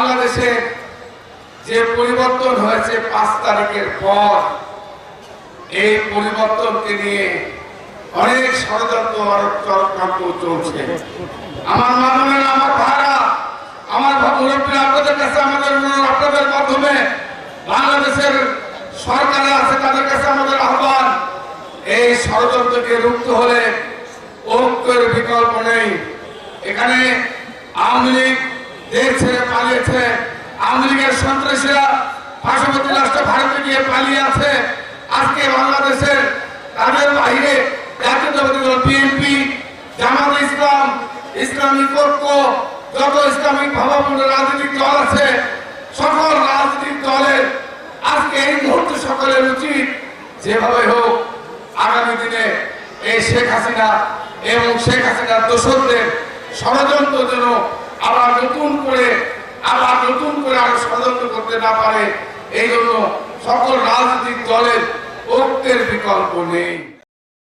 বাংলাদেশে যে পরিবর্তন হয়েছে 5 তারিখের পর, এই পরিবর্তনকে নিয়ে অনেক ষড়যন্ত্র চক্রান্ত চলছে। আমার মাননীয় আমার ভাইরা, আমার মুরব্বীরা, আপনাদের কাছে আমাদের আপনাদের মাধ্যমে বাংলাদেশের সরকারে আছে তাদের কাছে আমাদের আহ্বান, এই ষড়যন্ত্রকে রুখতে হলে ঐক্যের বিকল্প নেই। এখানে আওয়ামী লীগ দেশ ছেড়ে পালিয়েছে, আওয়ামী লীগের সন্ত্রাসীরা পার্শ্ববর্তী রাষ্ট্র ভারতে গিয়ে পালিয়ে আছে। আজকে বাংলাদেশের তাদের বাহিরে জাতীয়তাবাদী দল বিএনপি, জামাত ইসলাম, ইসলামিক ঐক্য, যত ইসলামিক ভাবাপন্ন রাজনৈতিক দল আছে, সকল রাজনৈতিক দলের আজকে এই মুহূর্তে সকলের উচিত যেভাবে হোক আগামী দিনে এই শেখ হাসিনা এবং শেখ হাসিনার দোসরদের ষড়যন্ত্র যেন আবার নতুন করে আরো ষড়যন্ত্র করতে না পারে, এই জন্য সকল রাজনৈতিক দলের ঐক্যের বিকল্প নেই।